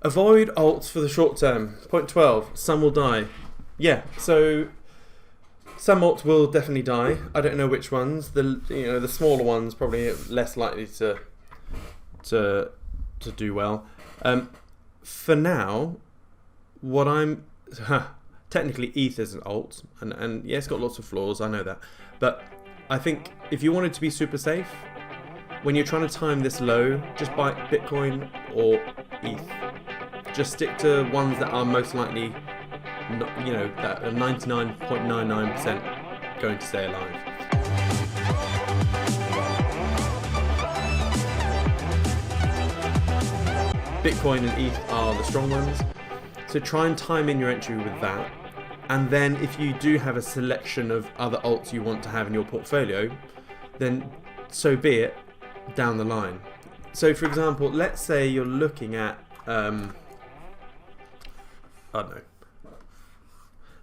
Avoid alts for the short term. Point 12. Some will die. Yeah, so some alts will definitely die. I don't know which ones. The smaller ones probably less likely to do well. For now, what I'm technically ETH is an alt, and yeah, it's got lots of flaws. I know that, but I think if you wanted to be super safe, when you're trying to time this low, just buy Bitcoin or ETH. Just stick to ones that are most likely, that are 99.99% going to stay alive. Bitcoin and ETH are the strong ones, so try and time in your entry with that. And then if you do have a selection of other alts you want to have in your portfolio, then so be it down the line. So for example, let's say you're looking at I don't know.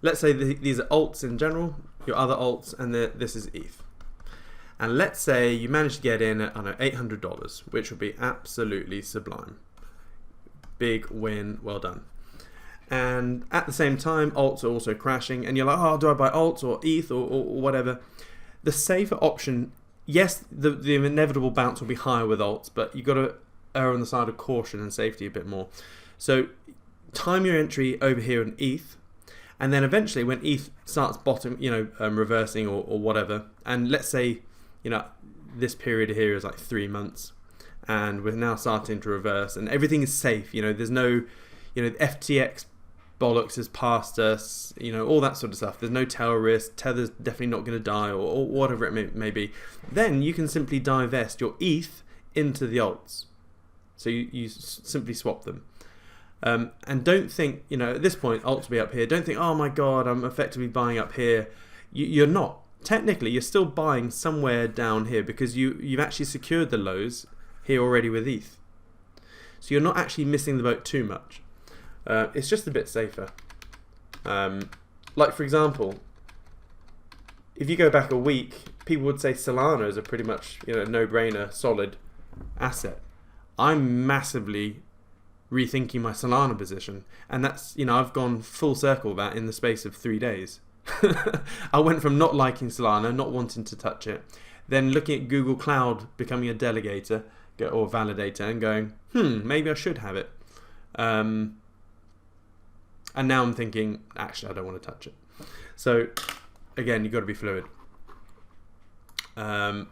Let's say these are alts in general, your other alts, and this is ETH. And let's say you manage to get in at, I don't know, $800, which would be absolutely sublime. Big win, well done. And at the same time, alts are also crashing, and you're like, oh, do I buy alts or ETH or whatever? The safer option, yes, the inevitable bounce will be higher with alts, but you've got to err on the side of caution and safety a bit more. So time your entry over here in ETH, and then eventually when ETH starts reversing or whatever, and let's say, this period here is like 3 months, and we're now starting to reverse, and everything is safe. There's no, FTX bollocks has passed us, all that sort of stuff. There's no tail risk. Tether's definitely not going to die, or whatever it may be. Then you can simply divest your ETH into the alts. So you simply swap them. And don't think, at this point, alts will be up here. Don't think, oh my God, I'm effectively buying up here. You're not. Technically, you're still buying somewhere down here because you've actually secured the lows here already with ETH. So you're not actually missing the boat too much. It's just a bit safer. Like, for example, if you go back a week, people would say Solana is a pretty much no-brainer, solid asset. I'm massively rethinking my Solana position, and that's I've gone full circle that in the space of 3 days. I went from not liking Solana, not wanting to touch it, then looking at Google Cloud becoming a delegator or validator and going, maybe I should have it. And now I'm thinking, actually, I don't want to touch it. So again, you've got to be fluid. I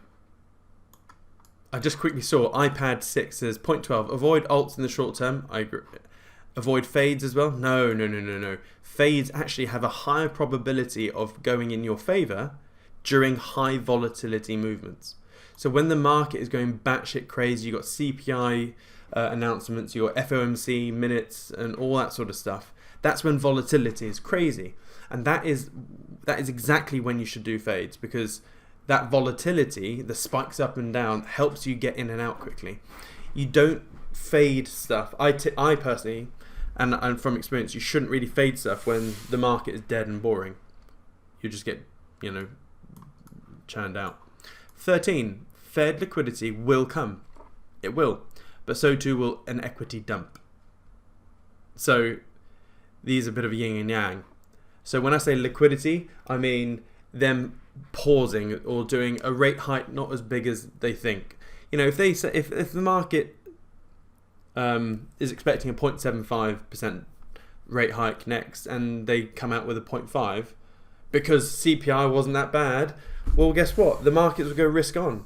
just quickly saw iPad 6 says point 12, avoid alts in the short term. I agree. Avoid fades as well. No. Fades actually have a higher probability of going in your favor during high volatility movements. So when the market is going batshit crazy, you've got CPI announcements, your FOMC minutes and all that sort of stuff. That's when volatility is crazy. And that is exactly when you should do fades, because that volatility, the spikes up and down, helps you get in and out quickly. You don't fade stuff. I personally, and from experience, you shouldn't really fade stuff when the market is dead and boring. You just get, churned out. 13, Fed liquidity will come. It will. But so too will an equity dump. So these are a bit of a yin and yang. So when I say liquidity, I mean them pausing or doing a rate hike not as big as they think. If they say, if the market is expecting a 0.75% rate hike next, and they come out with a 0.5 because CPI wasn't that bad, well, guess what? The markets will go risk on.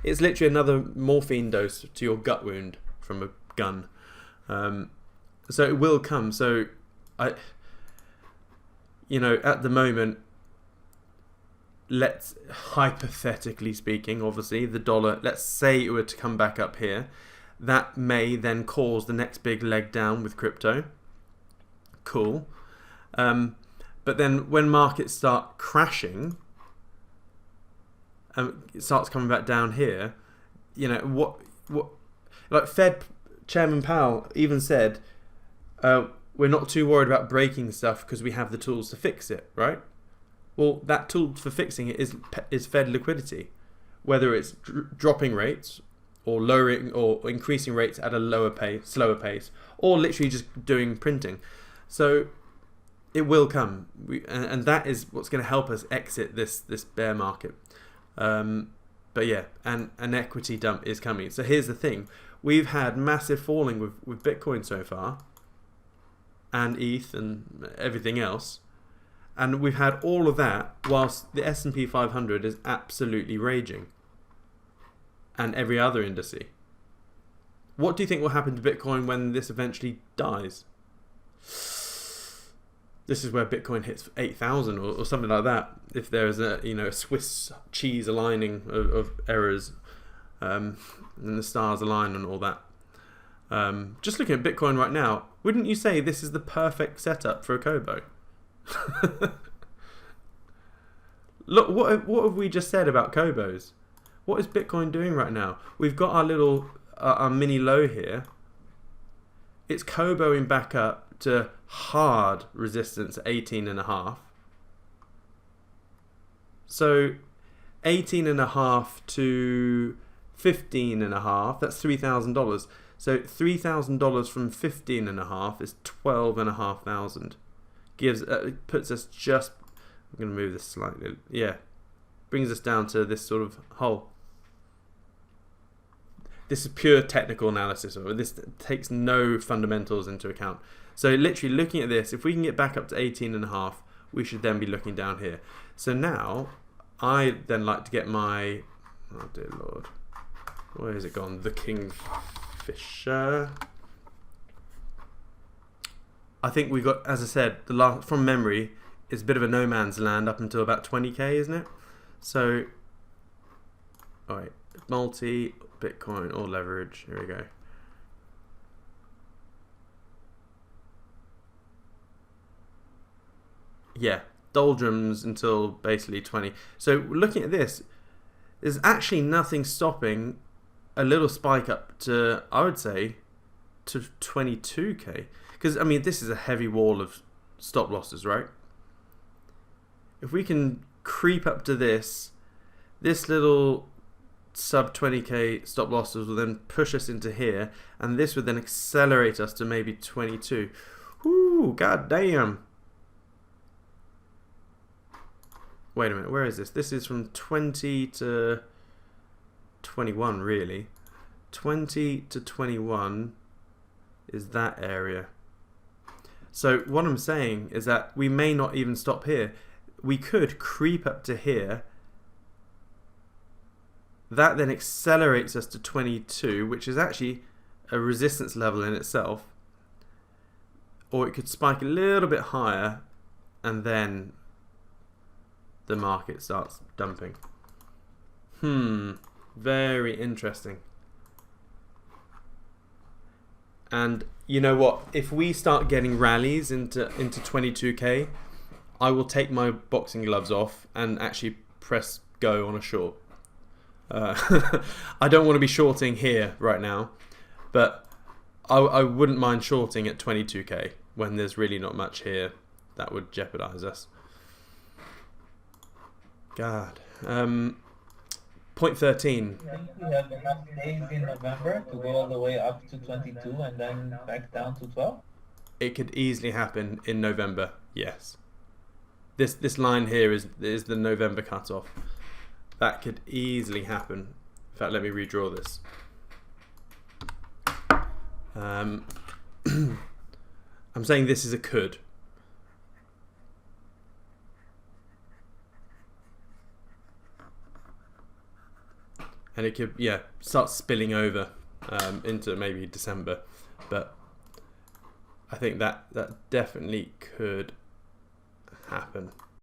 It's literally another morphine dose to your gut wound from a gun. So it will come. So at the moment, let's, hypothetically speaking, obviously, the dollar, let's say it were to come back up here, that may then cause the next big leg down with crypto. Cool. But then when markets start crashing, it starts coming back down here, what like Fed Chairman Powell even said, we're not too worried about breaking stuff because we have the tools to fix it, right? Well, that tool for fixing it is Fed liquidity, whether it's dropping rates or lowering or increasing rates at a slower pace, or literally just doing printing. So it will come, and that is what's going to help us exit this bear market. But yeah, and an equity dump is coming. So here's the thing: we've had massive falling with Bitcoin so far, and ETH and everything else, and we've had all of that whilst the S&P 500 is absolutely raging, and every other indice. What do you think will happen to Bitcoin when this eventually dies? This is where Bitcoin hits 8,000 or something like that. If there is a Swiss cheese aligning of errors, and the stars align and all that. Just looking at Bitcoin right now, wouldn't you say this is the perfect setup for a Kobo? Look, what have we just said about Kobos? What is Bitcoin doing right now? We've got our little our mini low here. It's Koboing back up to hard resistance at 18.5. So 18.5 to 15.5, that's $3,000. So $3,000 from 15.5 is 12,500. Puts us just, I'm going to move this slightly, yeah, brings us down to this sort of hole. This is pure technical analysis, or this takes no fundamentals into account. So literally looking at this, if we can get back up to 18.5, we should then be looking down here. So now, I then like to get my, oh dear Lord, where has it gone? The Kingfisher. I think we got, as I said, the last, from memory, it's a bit of a no man's land up until about 20k, isn't it? So, all right, multi, Bitcoin, or leverage, here we go. Yeah, doldrums until basically 20. So looking at this, there's actually nothing stopping a little spike up to, I would say, to 22k. Because, I mean, this is a heavy wall of stop losses, right? If we can creep up to this little sub 20k stop losses will then push us into here, and this would then accelerate us to maybe 22. Ooh, god damn. Wait a minute, where is this? This is from 20 to 21, really. 20 to 21 is that area. So what I'm saying is that we may not even stop here. We could creep up to here. That then accelerates us to 22, which is actually a resistance level in itself. Or it could spike a little bit higher, and then the market starts dumping. Very interesting. And you know what? If we start getting rallies into 22k, I will take my boxing gloves off and actually press go on a short. I don't want to be shorting here right now, but I wouldn't mind shorting at 22k when there's really not much here that would jeopardize us. God. Point 13. I think we have enough days in November to go all the way up to 22 and then back down to 12? It could easily happen in November, yes. This line here is the November cutoff. That could easily happen. In fact, let me redraw this. I'm saying this is a could. And it could, yeah, start spilling over into maybe December. But I think that definitely could happen.